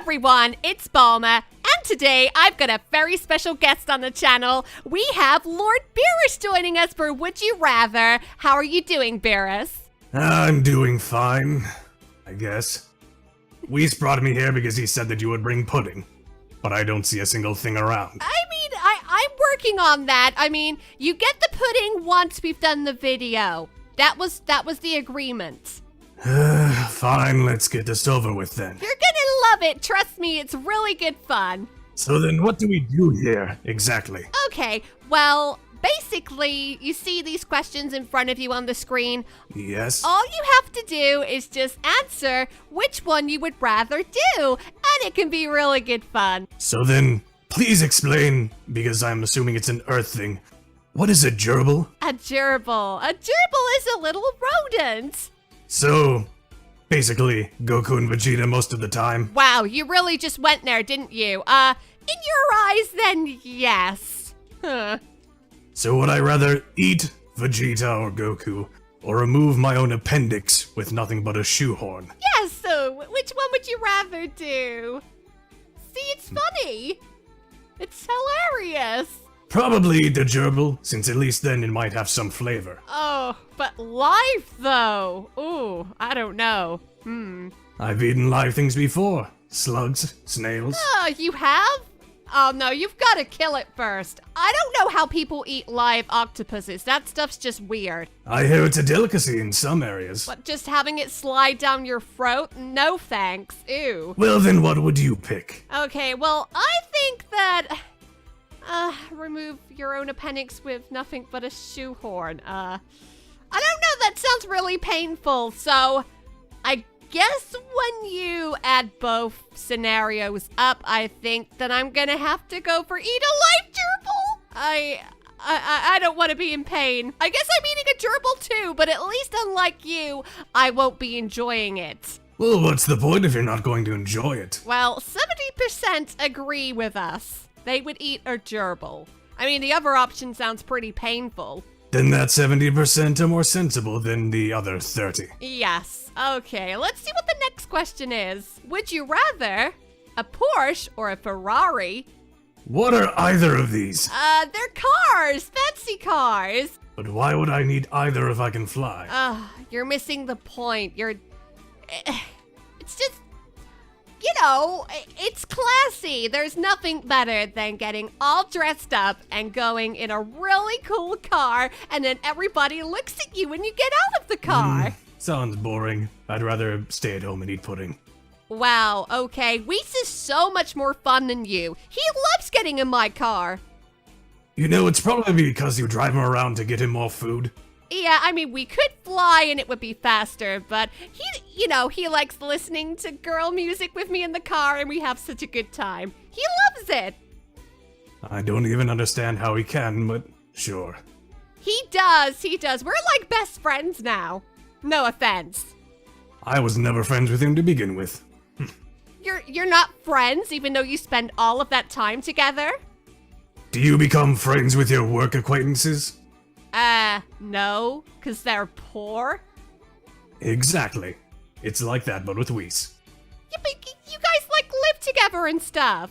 everyone, it's Bulma, and today I've got a very special guest on the channel. We have Lord Beerus joining us for Would You Rather. How are you doing, Beerus? I'm doing fine, I guess. Whis brought me here because he said that you would bring pudding, but I don't see a single thing around. I'm working on that. You get the pudding once we've done the video. That was the agreement. Fine, let's get this over with then. You're gonna love it, trust me, it's really good fun. So then what do we do here, exactly? Okay, well, basically, you see these questions in front of you on the screen. Yes. All you have to do is just answer which one you would rather do, and it can be really good fun. So then, please explain, because I'm assuming it's an Earth thing. What is a gerbil? A gerbil. A gerbil is a little rodent. So, basically, Goku and Vegeta most of the time. Wow, you really just went there, didn't you? In your eyes, then yes. Huh. So would I rather eat Vegeta or Goku, or remove my own appendix with nothing but a shoehorn? Yes, so which one would you rather do? See, it's funny. It's hilarious. Probably eat the gerbil, since at least then it might have some flavor. Oh, but live though. Ooh, I don't know. I've eaten live things before. Slugs, snails. Oh, you have? Oh no, you've got to kill it first. I don't know how people eat live octopuses. That stuff's just weird. I hear it's a delicacy in some areas. But just having it slide down your throat? No thanks. Ew. Well then, what would you pick? Okay, well, I think that... remove your own appendix with nothing but a shoehorn. I don't know, that sounds really painful, so I guess when you add both scenarios up, I think that I'm gonna have to go for eat a live gerbil. I don't want to be in pain. I guess I'm eating a gerbil too, but at least unlike you, I won't be enjoying it. Well, what's the point if you're not going to enjoy it? Well, 70% agree with us. They would eat a gerbil. The other option sounds pretty painful. Then that 70% are more sensible than the other 30. Yes. Okay, let's see what the next question is. Would you rather a Porsche or a Ferrari? What are either of these? They're cars, fancy cars. But why would I need either if I can fly? You're missing the point. It's just, it's classy. There's nothing better than getting all dressed up and going in a really cool car, and then everybody looks at you when you get out of the car. Sounds boring. I'd rather stay at home and eat pudding. Wow, okay. Whis is so much more fun than you. He loves getting in my car. It's probably because you drive him around to get him more food. Yeah, we could fly and it would be faster, but he likes listening to girl music with me in the car and we have such a good time. He loves it. I don't even understand how he can, but sure. He does. We're like best friends now. No offense. I was never friends with him to begin with. You're not friends even though you spend all of that time together? Do you become friends with your work acquaintances? No, because they're poor. Exactly. It's like that, but with Whis. Yeah, but you guys, live together and stuff.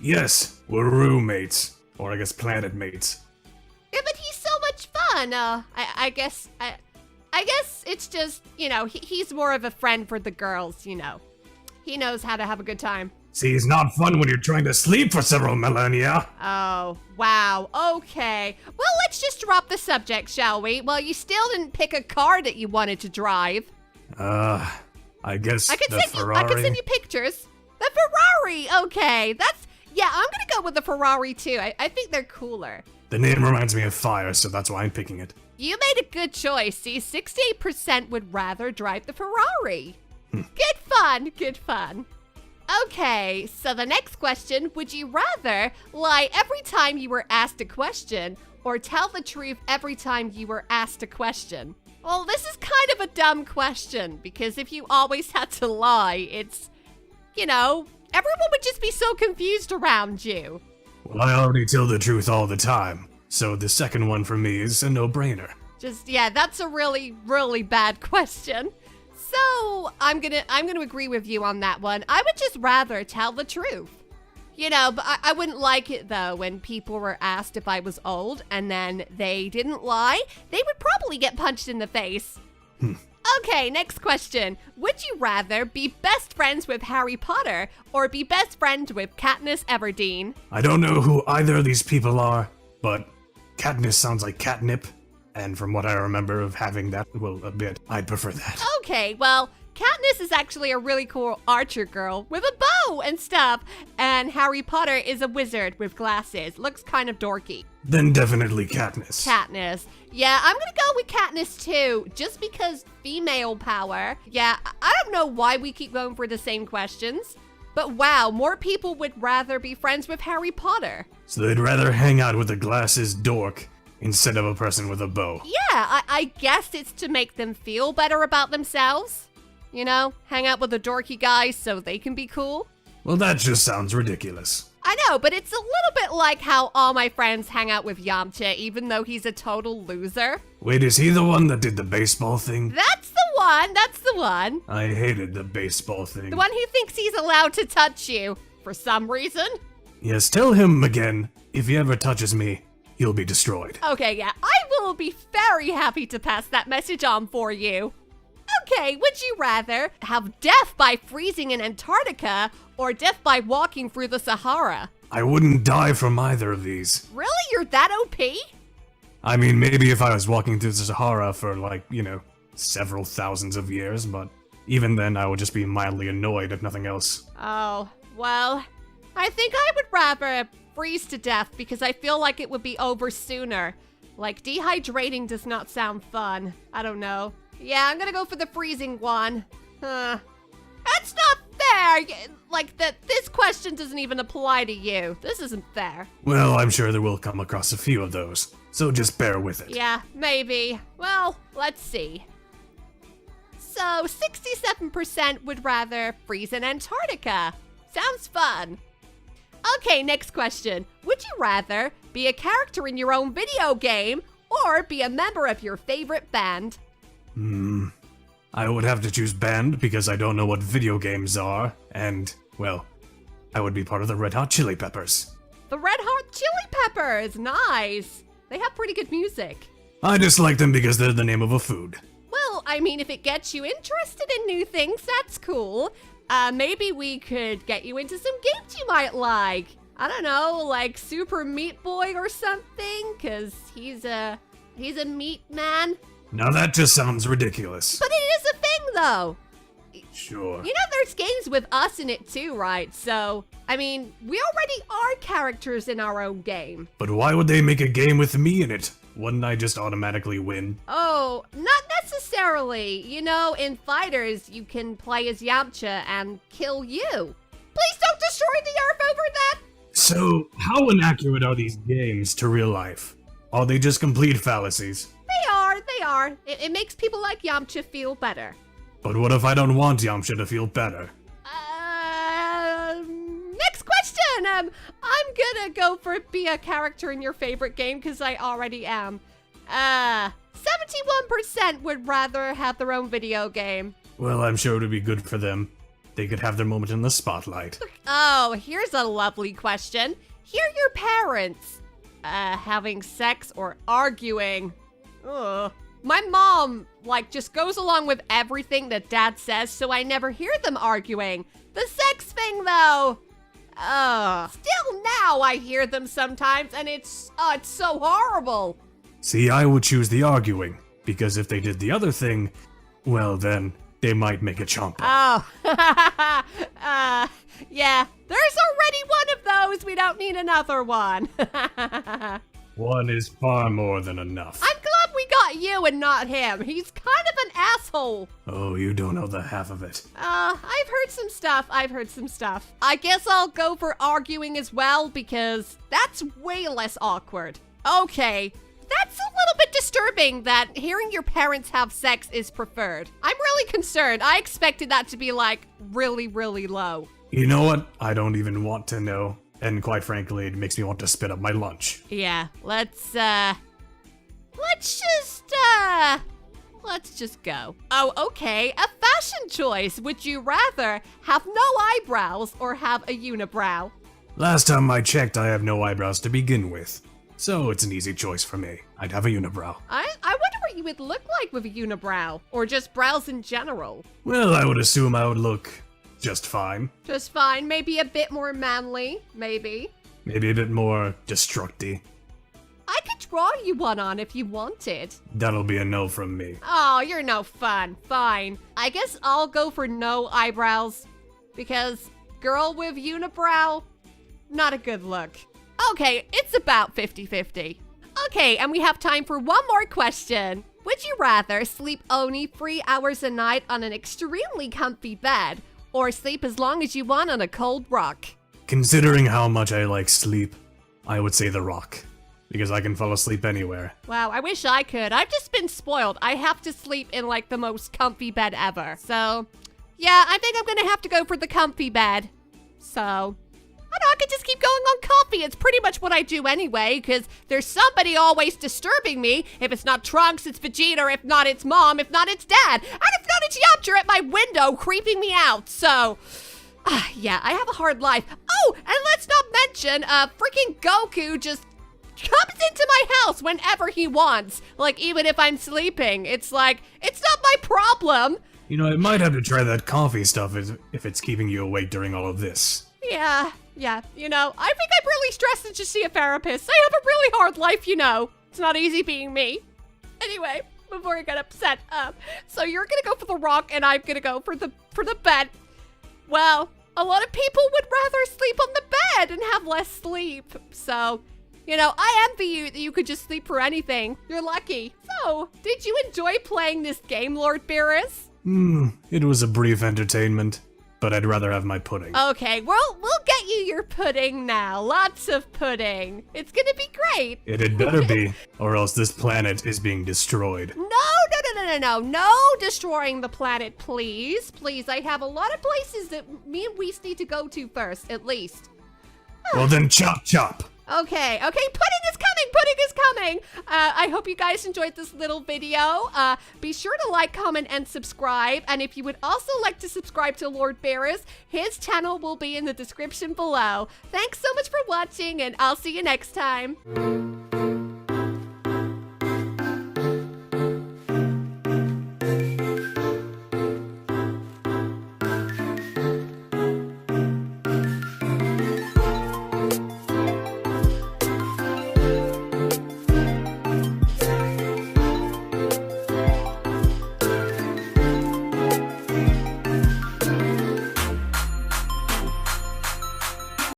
Yes, we're roommates. Or I guess planet mates. Yeah, but he's so much fun. I guess it's just, he's more of a friend for the girls, He knows how to have a good time. See, it's not fun when you're trying to sleep for several millennia. Oh, wow. Okay. Well, let's just drop the subject, shall we? Well, you still didn't pick a car that you wanted to drive. I guess Ferrari. I can send you pictures. The Ferrari. Okay. I'm gonna go with the Ferrari too. I think they're cooler. The name reminds me of fire, so that's why I'm picking it. You made a good choice. See, 68% would rather drive the Ferrari. Good fun. Good fun. Okay, so the next question, would you rather lie every time you were asked a question or tell the truth every time you were asked a question? Well, this is kind of a dumb question because if you always had to lie, it's, everyone would just be so confused around you. Well, I already tell the truth all the time, so the second one for me is a no-brainer. That's a really, really bad question. So I'm gonna agree with you on that one. I would just rather tell the truth. You know, but I wouldn't like it though when people were asked if I was old and then they didn't lie. They would probably get punched in the face. Okay, next question. Would you rather be best friends with Harry Potter or be best friends with Katniss Everdeen? I don't know who either of these people are, but Katniss sounds like catnip, and from what I remember of having that, well, a bit, I'd prefer that. Okay, well, Katniss is actually a really cool archer girl with a bow and stuff, and Harry Potter is a wizard with glasses. Looks kind of dorky. Then definitely Katniss. Katniss. Yeah, I'm gonna go with Katniss too, just because female power. Yeah, I don't know why we keep going for the same questions, but wow, more people would rather be friends with Harry Potter. So they'd rather hang out with a glasses dork instead of a person with a bow. Yeah, I guess it's to make them feel better about themselves. You know, hang out with the dorky guys so they can be cool. Well, that just sounds ridiculous. I know, but it's a little bit like how all my friends hang out with Yamcha, even though he's a total loser. Wait, is he the one that did the baseball thing? That's the one. I hated the baseball thing. The one who thinks he's allowed to touch you, for some reason. Yes, tell him again, if he ever touches me, he'll be destroyed. Okay, yeah, I will be very happy to pass that message on for you. Okay, would you rather have death by freezing in Antarctica or death by walking through the Sahara? I wouldn't die from either of these. Really? You're that OP? I mean, maybe if I was walking through the Sahara for, like, you know, several thousands of years, but even then I would just be mildly annoyed if nothing else. Oh, well, I think I would rather freeze to death because I feel like it would be over sooner. Like, dehydrating does not sound fun. I don't know. Yeah, I'm gonna go for the freezing one. That's not fair! Like, this question doesn't even apply to you. This isn't fair. Well, I'm sure there will come across a few of those, so just bear with it. Yeah, maybe. Well, let's see. So, 67% would rather freeze in Antarctica. Sounds fun. Okay, next question. Would you rather be a character in your own video game or be a member of your favorite band? I would have to choose band because I don't know what video games are, and, well, I would be part of the Red Hot Chili Peppers. The Red Hot Chili Peppers, nice. They have pretty good music. I just like them because they're the name of a food. Well, I mean, if it gets you interested in new things, that's cool. Maybe we could get you into some games you might like. I don't know, like Super Meat Boy or something, cause he's a meat man. Now that just sounds ridiculous. But it is a thing, though. Sure. You know, there's games with us in it too, right? So, I mean, we already are characters in our own game. But why would they make a game with me in it? Wouldn't I just automatically win? Oh, not necessarily. You know, in Fighters, you can play as Yamcha and kill you. Please don't destroy the Earth over that! So, how inaccurate are these games to real life? Are they just complete fallacies? They are. It makes people like Yamcha feel better. But what if I don't want Yamcha to feel better? Next question! I'm gonna go for be a character in your favorite game because I already am. 71% would rather have their own video game. Well, I'm sure it would be good for them. They could have their moment in the spotlight. Oh, here's a lovely question. Hear your parents having sex or arguing. Ugh. My mom, like, just goes along with everything that Dad says, so I never hear them arguing. The sex thing, though. Still now I hear them sometimes, and it's so horrible. See, I would choose the arguing, because if they did the other thing, well then, they might make a chomp. Oh, yeah, there's already one of those. We don't need another one. One is far more than enough. I'm glad we got you and not him. He's kind of an asshole. Oh, you don't know the half of it. I've heard some stuff. I guess I'll go for arguing as well because that's way less awkward. Okay, that's a little bit disturbing that hearing your parents have sex is preferred. I'm really concerned. I expected that to be like really, really low. You know what? I don't even want to know. And quite frankly, it makes me want to spit up my lunch. Yeah, let's just Let's just go. Oh, okay. A fashion choice. Would you rather have no eyebrows or have a unibrow? Last time I checked, I have no eyebrows to begin with. So it's an easy choice for me. I'd have a unibrow. I wonder what you would look like with a unibrow, or just brows in general. Well, I would assume I would look just fine. Just fine. Maybe a bit more manly. Maybe. Maybe a bit more destructy. I could draw you one on if you wanted. That'll be a no from me. Oh, you're no fun. Fine. I guess I'll go for no eyebrows, because girl with unibrow, not a good look. Okay, it's about 50-50. Okay, and we have time for one more question. Would you rather sleep only 3 hours a night on an extremely comfy bed, or sleep as long as you want on a cold rock? Considering how much I like sleep, I would say the rock. Because I can fall asleep anywhere. Wow, I wish I could. I've just been spoiled. I have to sleep in like the most comfy bed ever. So, yeah, I think I'm gonna have to go for the comfy bed. So, I know I could just keep going on coffee. It's pretty much what I do anyway, because there's somebody always disturbing me. If it's not Trunks, it's Vegeta. If not, it's Mom. If not, it's Dad. And if not, it's Yamcha at my window creeping me out. So, yeah, I have a hard life. Oh, and let's not mention, freaking Goku just comes into my house whenever he wants. Like, even if I'm sleeping. It's like, it's not my problem. You know, I might have to try that coffee stuff if it's keeping you awake during all of this. Yeah, you know, I think I'm really stressed to just see a therapist. I have a really hard life, you know. It's not easy being me. Anyway, before I get upset, so you're gonna go for the rock and I'm gonna go for the bed. Well, a lot of people would rather sleep on the bed and have less sleep. So, you know, I envy you that you could just sleep for anything. You're lucky. So, did you enjoy playing this game, Lord Beerus? It was a brief entertainment, but I'd rather have my pudding. Okay, well, we'll get you your pudding now. Lots of pudding. It's gonna be great. It had better be, or else this planet is being destroyed. No destroying the planet, please. Please, I have a lot of places that me and Whis need to go to first, at least. Well then, chop chop! Okay, pudding is coming! I hope you guys enjoyed this little video. Be sure to like, comment, and subscribe. And if you would also like to subscribe to Lord Beerus, his channel will be in the description below. Thanks so much for watching, and I'll see you next time.